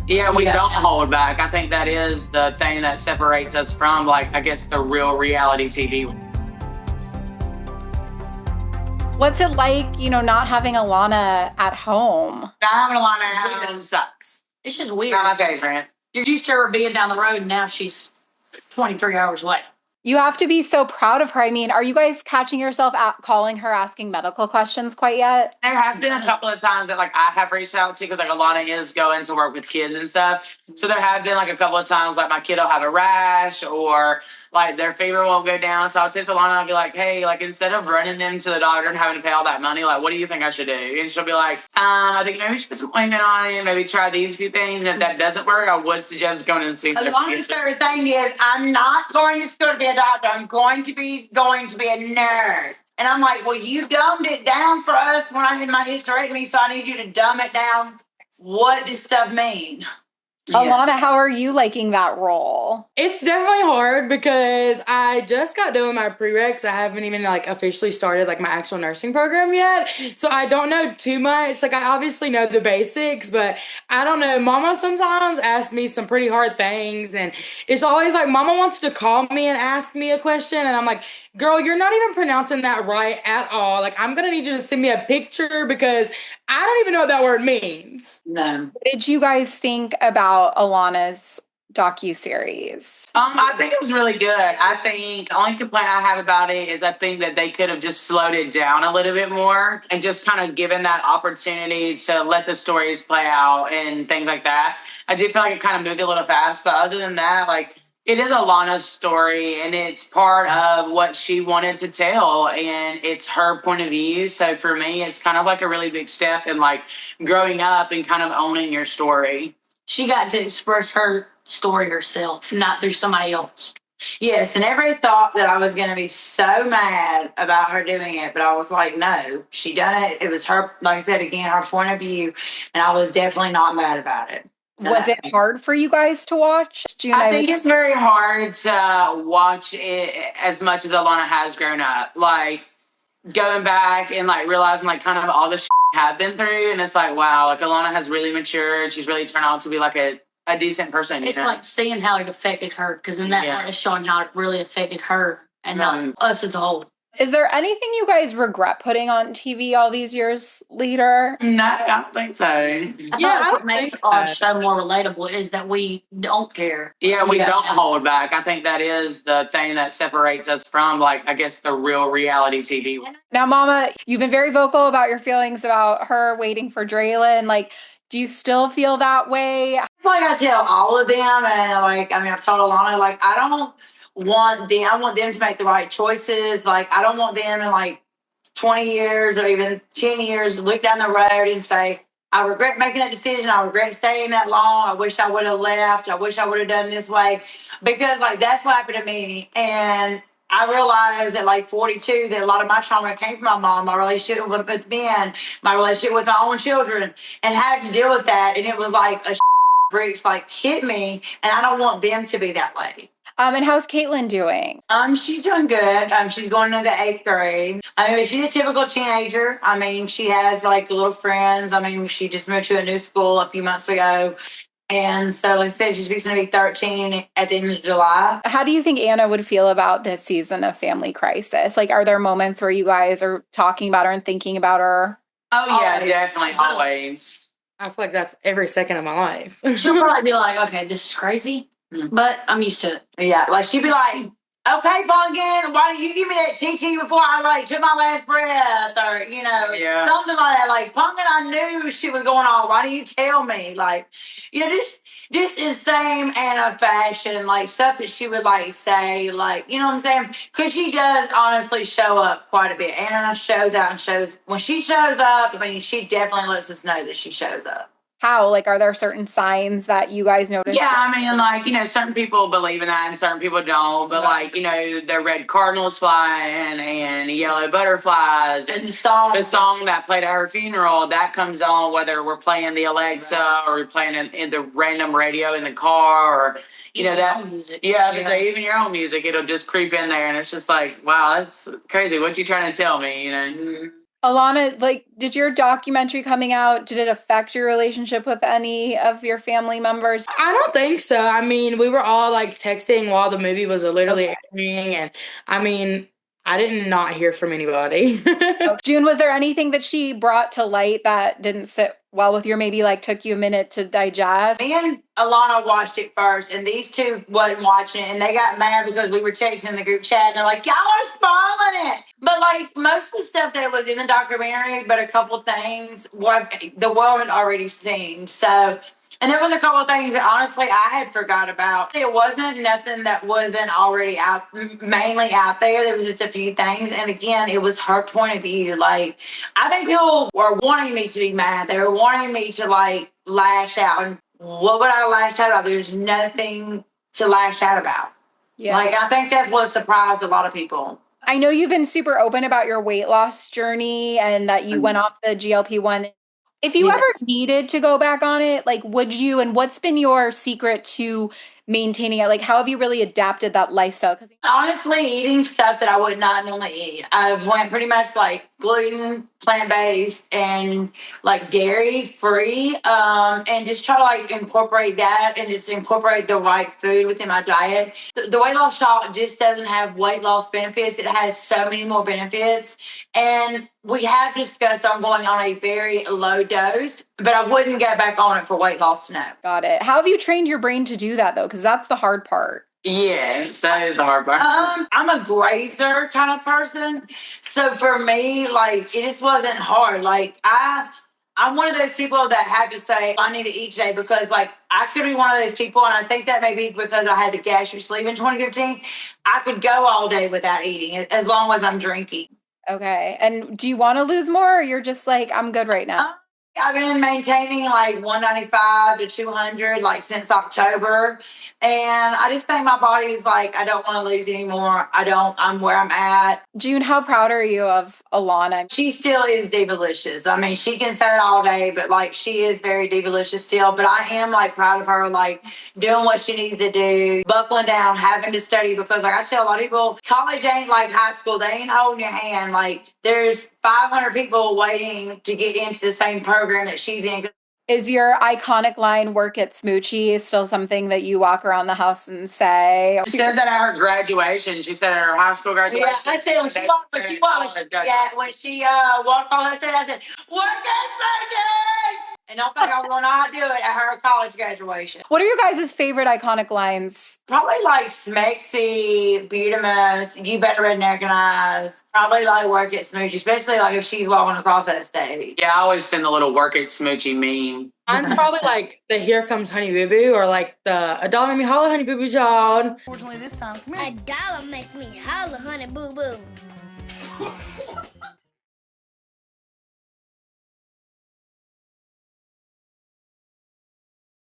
Yeah, we don't hold back. I think that is the thing that separates us from, like, I guess, the real reality TV. What's it like, not having Alana at home? Not having Alana at home sucks. It's just weird. Not my favorite. You're used to her being down the road, and now she's 23 hours away. You have to be so proud of her. I mean, are you guys catching yourself calling her, asking medical questions quite yet? There has been a couple of times that, like, I have reached out to, because, like, Alana is going to work with kids and stuff. So there have been, like, a couple of times, like, my kid will have a rash, or, like, their fever won't go down. So I'll text Alana and I'll be like, hey, like, instead of running them to the doctor and having to pay all that money, like, what do you think I should do? And she'll be like, I think maybe we should put some ointment on it, maybe try these few things. And if that doesn't work, I would suggest going and seeing Alana's favorite thing is, I'm not going to school to be a doctor. I'm going to be a nurse. And I'm like, well, you dumbed it down for us when I had my hysterectomy, so I need you to dumb it down. What does stuff mean? Alana, how are you liking that role? It's definitely hard because I just got done with my prereqs. I haven't even officially started my actual nursing program yet. So I don't know too much. I obviously know the basics, but I don't know. Mama sometimes asks me some pretty hard things, and it's always Mama wants to call me and ask me a question, and I'm like, girl, you're not even pronouncing that right at all. I'm going to need you to send me a picture because I don't even know what that word means. No. What did you guys think about Alana's docuseries? I think it was really good. I think the only complaint I have about it is I think that they could have just slowed it down a little bit more and just kind of given that opportunity to let the stories play out and things like that. I did feel like it kind of moved a little fast, but other than that, it is Alana's story, and it's part of what she wanted to tell, and it's her point of view. So for me, it's kind of like a really big step in growing up and kind of owning your story. She got to express her story herself, not through somebody else. Yes, and everybody thought that I was going to be so mad about her doing it, but I was like, no, she done it. It was her, like I said, again, her point of view, and I was definitely not mad about it. Was it hard for you guys to watch? June, I think it's very hard to watch it as much as Alana has grown up. Going back and realizing kind of all the shit I've been through, and it's wow, Alana has really matured. She's really turned out to be a decent person. It's like seeing how it affected her, because in that part it's showing how it really affected her and not us as a whole. Is there anything you guys regret putting on TV all these years later? No, I don't think so. I thought what makes our show more relatable is that we don't care. Yeah, we don't hold back. I think that is the thing that separates us from, I guess, the real reality TV. Now, Mama, you've been very vocal about your feelings about her waiting for Draylon. Do you still feel that way? It's I tell all of them, and I've told Alana, I don't want them. I want them to make the right choices. I don't want them in 20 years or even 10 years look down the road and say, I regret making that decision. I regret staying that long. I wish I would have left. I wish I would have done this way, because that's what happened to me. And I realized at 42 that a lot of my trauma came from my mom, my relationship with men, my relationship with my own children, and having to deal with that. And it was a bricks hit me, and I don't want them to be that way. And how's Caitlin doing? She's doing good. She's going into the 8th grade. She's a typical teenager. She has little friends. She just moved to a new school a few months ago. And so, like I said, she's going to be 13 at the end of July. How do you think Anna would feel about this season of Family Crisis? Are there moments where you guys are talking about her and thinking about her? Oh, yeah, definitely, always. I feel that's every second of my life. She'll probably be okay, this is crazy, but I'm used to it. Yeah, she'd be like, okay, Pumpkin, why don't you give me that TT before I took my last breath, or something like that. Pumpkin, I knew she was going on. Why do you tell me? Just insane Anna fashion, stuff that she would say, you know what I'm saying? Because she does honestly show up quite a bit. Anna shows out and shows when she shows up. She definitely lets us know that she shows up. How? Are there certain signs that you guys notice? Yeah, certain people believe in that and certain people don't. But, the red cardinals flying and yellow butterflies. And the song that played at her funeral, that comes on whether we're playing the Alexa or we're playing in the random radio in the car or, music. So even your own music, it'll just creep in there. And it's just wow, that's crazy. What you trying to tell me, Alana, like, did your documentary coming out, did it affect your relationship with any of your family members? I don't think so. I mean, we were all like texting while the movie was literally airing, and I mean, I did not hear from anybody. June, was there anything that she brought to light that didn't sit well with you, or maybe like took you a minute to digest? Me and Alana watched it first, and these two wasn't watching it, and they got mad because we were texting in the group chat, and they're like, y'all are spoiling it. But like most of the stuff that was in the documentary, but a couple things the world had already seen. So, and there was a couple of things that honestly I had forgot about. It wasn't nothing that wasn't already mainly out there. There was just a few things. And again, it was her point of view. Like, I think people were wanting me to be mad. They were wanting me to like lash out. And what would I lash out about? There's nothing to lash out about. Yeah. Like, I think that's what surprised a lot of people. I know you've been super open about your weight loss journey and that you went off the GLP-1. If you ever needed to go back on it, like, would you, and what's been your secret to maintaining it? Like, how have you really adapted that lifestyle? Honestly, eating stuff that I would not normally eat. I've went pretty much like gluten, plant-based, and like dairy free, and just try to like incorporate that and just incorporate the right food within my diet. The weight loss shot just doesn't have weight loss benefits. It has so many more benefits. And we have discussed on going on a very low dose, but I wouldn't go back on it for weight loss, no. Got it. How have you trained your brain to do that, though? Because that's the hard part. Yeah, that is the hard part. I'm a grazer kind of person. So for me, like, it just wasn't hard. Like, I'm one of those people that had to say, I need to eat today because, like, I could be one of those people, and I think that may be because I had the gastric sleeve in 2015. I could go all day without eating as long as I'm drinking. Okay. And do you want to lose more, or you're just like, I'm good right now? I've been maintaining like 195 to 200 like since October. And I just think my body is like, I don't want to lose anymore. I'm where I'm at. June, how proud are you of Alana? She still is divalicious. I mean, she can say it all day, but like she is very divalicious still. But I am like proud of her, like doing what she needs to do, buckling down, having to study because like I tell a lot of people, college ain't like high school. They ain't holding your hand. Like there's 500 people waiting to get into the same program that she's in. Is your iconic line, work at Smoochie, still something that you walk around the house and say? She says that at her graduation. She said at her high school graduation. Yeah, I said when she walked on that stage, I said, work at Smoochie! And I think I will not do it at her college graduation. What are your guys' favorite iconic lines? Probably like Smexy, Beautimus, You Better Recognize. Probably like work at Smoochie, especially like if she's walking across that stage. Yeah, I always send a little work at Smoochie meme. I'm probably like the Here Comes Honey Boo Boo, or like the A Dollar Made Me Holla Honey Boo Boo child. Unfortunately, this time, come here. $1 makes me holla honey boo boo.